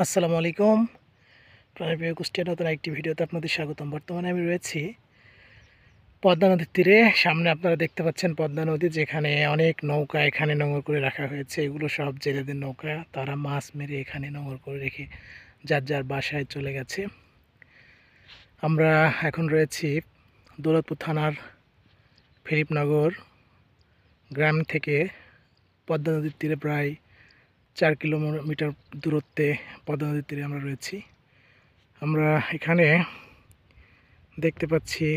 আসসালামু আলাইকুম। প্রাণপ্রিয় কুষ্টিয়া নতুন একটি ভিডিওতে আপনাদের স্বাগতম। বর্তমানে আমি রয়েছি পদ্মা নদীর তীরে। সামনে আপনারা দেখতে পাচ্ছেন পদ্মা নদী, যেখানে অনেক নৌকা এখানে নোঙর করে রাখা হয়েছে। এগুলো সব জেলেদের নৌকা। তারা মাছ মেরে এখানে নোঙর করে রেখে যার যার বাসায় চলে গেছে। আমরা এখন রয়েছি দৌলতপুর থানার ফিরিপনগর গ্রাম থেকে। পদ্মা নদীর তীরে প্রায় 4 কিলোমিটার দূরত্বে পদ্মা নদীর তীরে আমরা রয়েছি। আমরা এখানে দেখতে পাচ্ছি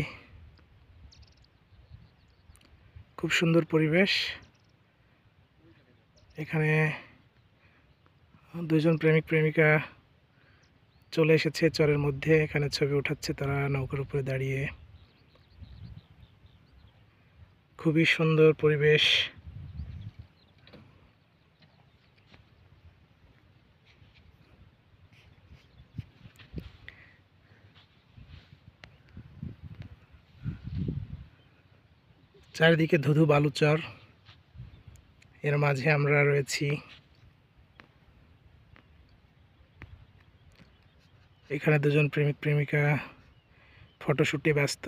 খুব সুন্দর পরিবেশ। এখানে দুজন প্রেমিক প্রেমিকা চলে এসেছে চরের মধ্যে। এখানে ছবি ওঠাচ্ছে তারা নৌকার উপরে দাঁড়িয়ে। খুবই সুন্দর পরিবেশ। চারিদিকে ধুধু বালুচর, এর মাঝে আমরা রয়েছি। এখানে দুজন প্রেমিক প্রেমিকা ফটোশুটে ব্যস্ত।